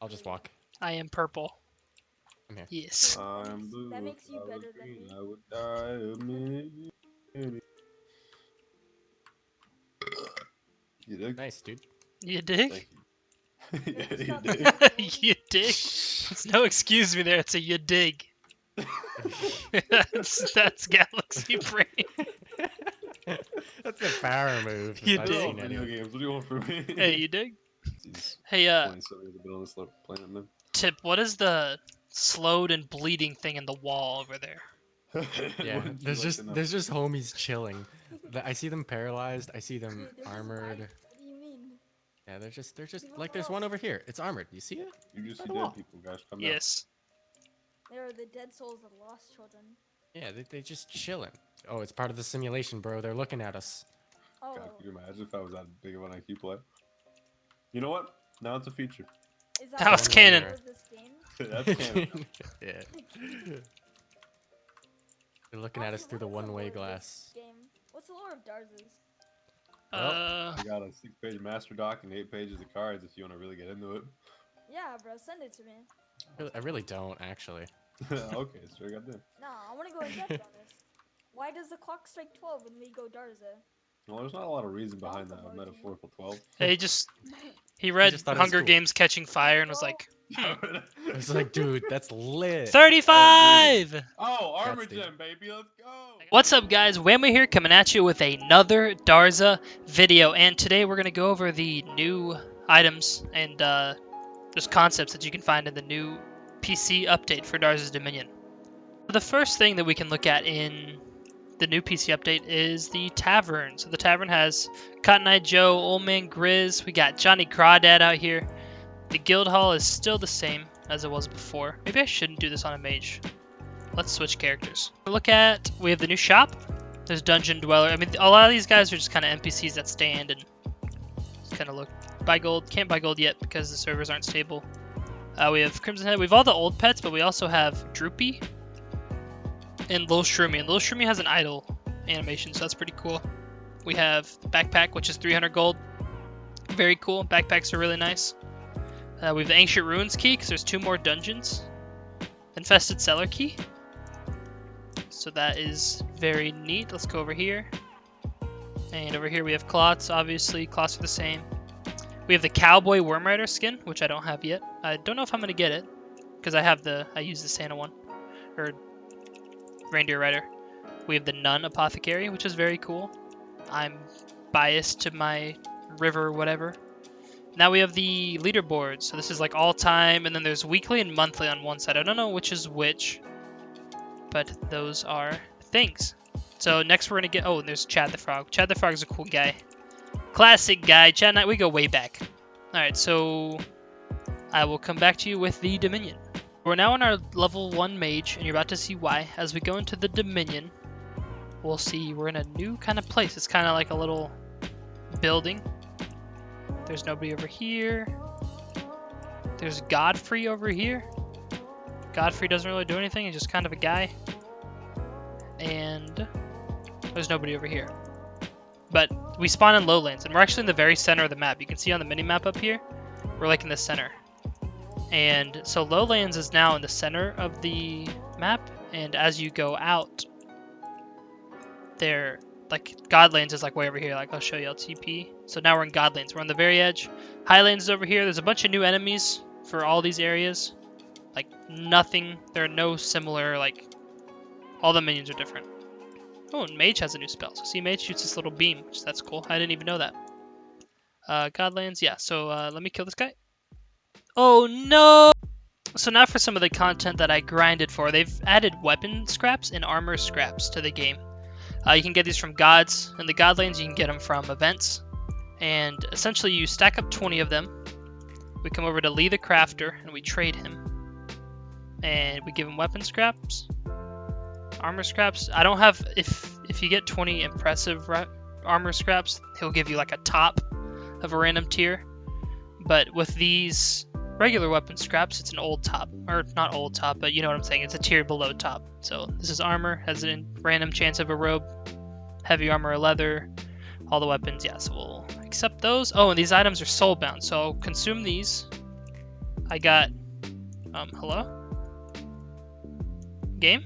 I'll just walk. I am purple. I'm here. Yes. I'm blue. That makes you better than green, me. I would die a minute. You dig? Nice, dude. You dig? Thank you. Yeah, you Stop dig. saying You dig? There's no excuse me there. It's a you dig. that's Galaxy Brain. That's a power move. You if I've dig? They're all seen video any. games. What do you want from me? Hey, you dig? These Hey, 27 years have been on this little planet, man. Tip, what is the slowed and bleeding thing in the wall over there? Yeah, Wouldn't you there's like to know? just homies chilling. I see them paralyzed. I see them Dude, they're just armored. What do you mean? Yeah, they're just People like there's one over here. It's armored. You see it? You just By see the dead wall. people, guys. Come down. Yes. They are the dead souls of lost children. Yeah, they just chilling. Oh, it's part of the simulation, bro. They're looking at us. Oh, God, could you imagine if I was that big of an IQ player? You know what? Now it's a feature. is that Now it's the canon. lore of this game? That's canon. Yeah. They're looking at us Honestly, through the what is one-way lore of this glass. Game? What's the lore of Darza's? I got a 6-page master doc and 8 pages of cards if you want to really get into it. Yeah, bro, send it to me. I really don't actually. Okay, straight up there. Nah, I want to go in depth on this. Why does the clock strike 12 when we go Darza? Well, there's not a lot of reason behind that metaphorical 12. He read just thought it was Hunger cool. Games Catching Fire and was like, It's like, dude, that's lit. 35! Oh, armor That's the- gem, baby, let's go! What's up, guys? Whamoou here, coming at you with another Darza video, and today we're going to go over the new items and just concepts that you can find in the new PC update for Darza's Dominion. The first thing that we can look at in the new PC update is the Tavern. So the Tavern has Cotton Eye Joe, Old Man Grizz, we got Johnny Crawdad out here. The guild hall is still the same as it was before. Maybe I shouldn't do this on a mage. Let's switch characters. We have the new shop. There's Dungeon Dweller. I mean, a lot of these guys are just kind of NPCs that stand and just kind of look. Buy gold. Can't buy gold yet because the servers aren't stable. We have Crimson Head. We have all the old pets, but we also have Droopy and Lil Shroomy. And Lil Shroomy has an idle animation, so that's pretty cool. We have the Backpack, which is 300 gold. Very cool. Backpacks are really nice. We have the Ancient Ruins key because there's 2 more dungeons. Infested Cellar key. So that is very neat. Let's go over here. And over here we have clots. Obviously, clots are the same. We have the Cowboy Worm Rider skin, which I don't have yet. I don't know if I'm going to get it because I use the Santa one. Or Reindeer Rider. We have the Nun Apothecary, which is very cool. I'm biased to my river whatever. Now we have the leaderboards. So this is like all time, and then there's weekly and monthly on one side. I don't know which is which, but those are things. So next we're gonna get, oh, and there's Chad the Frog. Chad the Frog is a cool guy. Classic guy. Chad and I, we go way back. Alright, so I will come back to you with the Dominion. We're now on our level 1 mage, and you're about to see why. As we go into the Dominion, we'll see we're in a new kind of place. It's kind of like a little building. There's nobody over here. There's Godfrey over here. Godfrey doesn't really do anything. He's just kind of a guy. And there's nobody over here. But we spawn in lowlands, and we're actually in the very center of the map. You can see on the mini-map up here, we're like in the center. And so lowlands is now in the center of the map, and as you go out, there, like Godlands is like way over here. Like I'll show you LTP. So now we're in Godlands. We're on the very edge. Highlands is over here. There's a bunch of new enemies for all these areas. Like nothing. There are no similar, like all the minions are different. Oh, and Mage has a new spell. So see, Mage shoots this little beam, which that's cool. I didn't even know that. Godlands, yeah. So let me kill this guy. Oh no! So now for some of the content that I grinded for. They've added weapon scraps and armor scraps to the game. You can get these from gods. In the Godlands, you can get them from events. And essentially, you stack up 20 of them. We come over to Lee the Crafter, and we trade him. And we give him weapon scraps. Armor scraps. I don't have... If you get 20 impressive armor scraps, he'll give you like a top of a random tier. But with these regular weapon scraps, it's an old top. Or not old top, but you know what I'm saying. It's a tier below top. So this is armor, has a random chance of a robe, heavy armor or leather, all the weapons. Yeah, so we'll accept those. Oh, and these items are soul bound, so I'll consume these I got, hello? Game?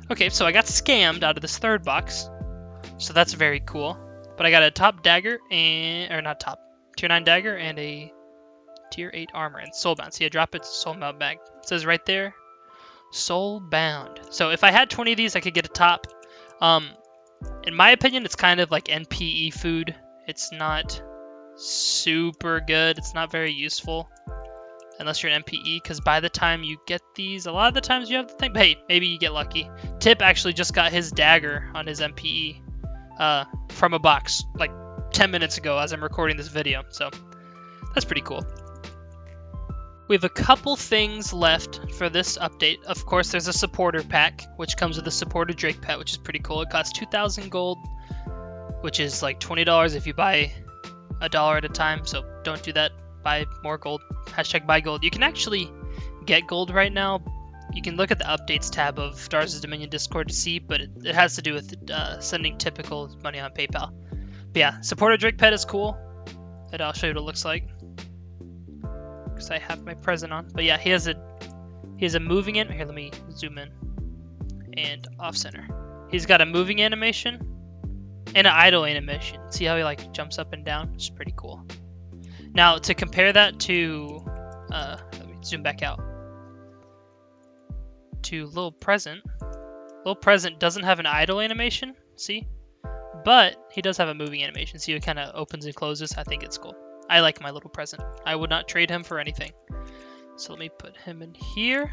Okay, so I got scammed out of this third box. So that's very cool. But I got a top dagger and, or not top, tier 9 dagger and a tier 8 armor and soulbound. See, I drop it, soulbound bag. It says right there, soulbound. So if I had 20 of these, I could get a top. In my opinion, it's kind of like NPE food. It's not super good. It's not very useful unless you're an NPE, because by the time you get these, a lot of the times you have the thing. But hey, maybe you get lucky. Tip actually just got his dagger on his NPE from a box like 10 minutes ago as I'm recording this video. So that's pretty cool. We have a couple things left for this update. Of course, there's a supporter pack, which comes with a supporter Drake pet, which is pretty cool. It costs 2,000 gold, which is like $20 if you buy $1 at a time. So don't do that. Buy more gold. Hashtag buy gold. You can actually get gold right now. You can look at the updates tab of Darza's Dominion Discord to see, but it has to do with sending typical money on PayPal. But yeah, supporter Drake pet is cool. And I'll show you what it looks like, because I have my present on. But yeah, he has a moving in. Here, let me zoom in and off center. He's got a moving animation and an idle animation. See how he like jumps up and down? It's pretty cool. Now to compare that to, let me zoom back out to Little Present. Little Present doesn't have an idle animation, see? But he does have a moving animation. See, it kind of opens and closes. I think it's cool. I like my Little Present. I would not trade him for anything. So let me put him in here.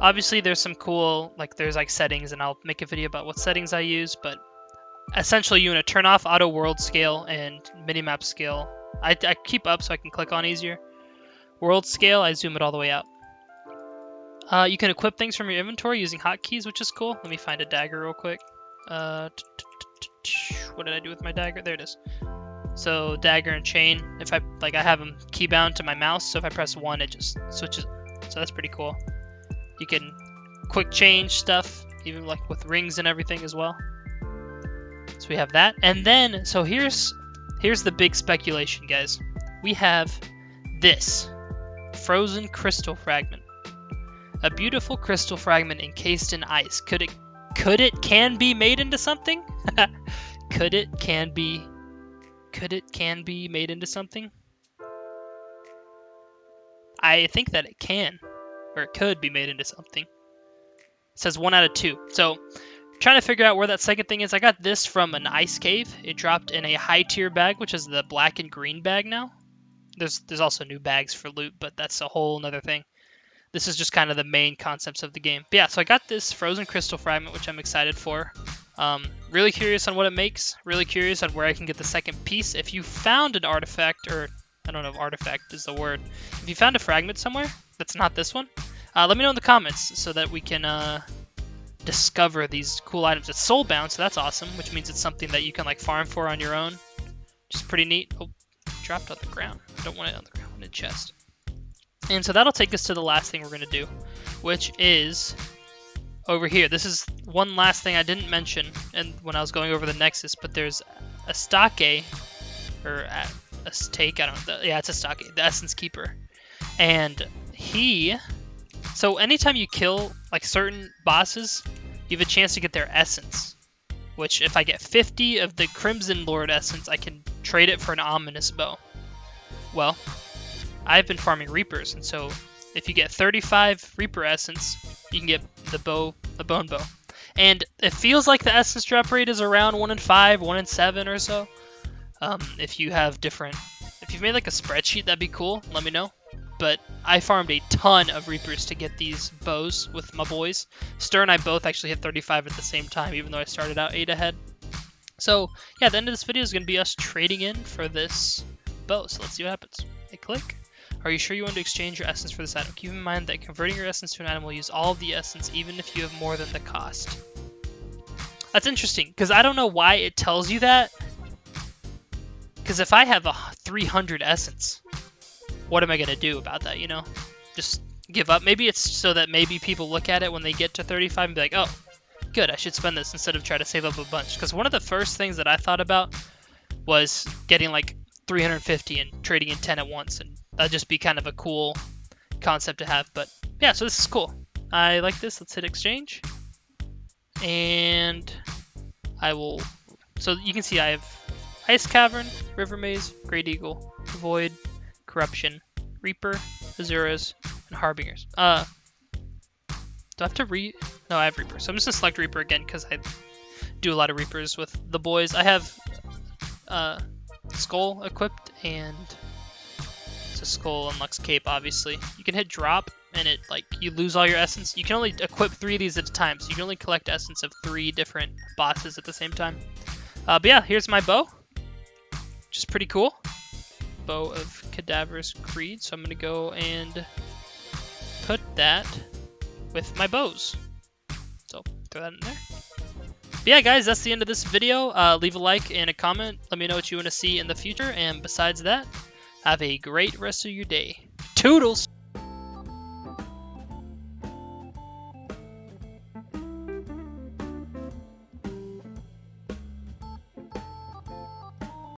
Obviously, there's some cool, like there's like settings, and I'll make a video about what settings I use. But essentially, you want to turn off auto world scale and minimap scale. I keep up so I can click on easier. World scale, I zoom it all the way out. You can equip things from your inventory using hotkeys, which is cool. Let me find a dagger real quick. What did I do with my dagger? There it is. So dagger and chain, if I have them key bound to my mouse, so if I press 1 it just switches. So that's pretty cool. You can quick change stuff, even like with rings and everything as well. So we have that. And then, so here's the big speculation, guys. We have this frozen crystal fragment. A beautiful crystal fragment encased in ice. Could it can be made into something? Could it can be made into something? I think that it can, or it could be made into something. It says 1 out of 2. So, trying to figure out where that second thing is. I got this from an ice cave. It dropped in a high tier bag, which is the black and green bag now. There's also new bags for loot, but that's a whole nother thing. This is just kind of the main concepts of the game. But yeah, so I got this frozen crystal fragment, which I'm excited for. Really curious on what it makes. Really curious on where I can get the second piece. If you found an artifact, or I don't know if artifact is the word. If you found a fragment somewhere that's not this one, let me know in the comments so that we can discover these cool items. It's soulbound, so that's awesome, which means it's something that you can like farm for on your own. Which is pretty neat. Oh, dropped on the ground. I don't want it on the ground. I want it in chest. And so that'll take us to the last thing we're going to do, which is over here. This is one last thing I didn't mention and when I was going over the Nexus, but there's a stake, or a stake, I don't know. Yeah, it's a stake, the Essence Keeper. And so anytime you kill like certain bosses, you have a chance to get their essence, which if I get 50 of the Crimson Lord essence, I can trade it for an ominous bow. Well, I've been farming Reapers, and so if you get 35 Reaper essence, you can get the bone bow. And it feels like the essence drop rate is around 1 in 5, 1 in 7 or so. If you've made like a spreadsheet, that'd be cool. Let me know. But I farmed a ton of Reapers to get these bows with my boys. Stir and I both actually hit 35 at the same time, even though I started out 8 ahead. So yeah, the end of this video is going to be us trading in for this bow. So let's see what happens. I click. Are you sure you want to exchange your essence for this item? Keep in mind that converting your essence to an item will use all of the essence, even if you have more than the cost. That's interesting, because I don't know why it tells you that. Because if I have 300 essence, what am I going to do about that, you know? Just give up? Maybe it's so that maybe people look at it when they get to 35 and be like, oh, good, I should spend this instead of try to save up a bunch. Because one of the first things that I thought about was getting like 350 and trading in 10 at once, and that'd just be kind of a cool concept to have. But yeah, so this is cool. I like this. Let's hit exchange, and I will. So you can see I have Ice Cavern, River Maze, Great Eagle, Void, Corruption, Reaper, Azuras, and Harbingers. Do I have to No, I have Reaper. So I'm just gonna select Reaper again because I do a lot of Reapers with the boys. I have Skull equipped, and it's a Skull unlocks Cape, obviously. You can hit drop, and it, like, you lose all your essence. You can only equip 3 of these at a time, so you can only collect essence of 3 different bosses at the same time. But yeah, here's my bow, which is pretty cool. Bow of Cadaverous Creed, so I'm gonna go and put that with my bows. So throw that in there. But yeah, guys, that's the end of this video. Leave a like and a comment. Let me know what you want to see in the future. And besides that, have a great rest of your day. Toodles!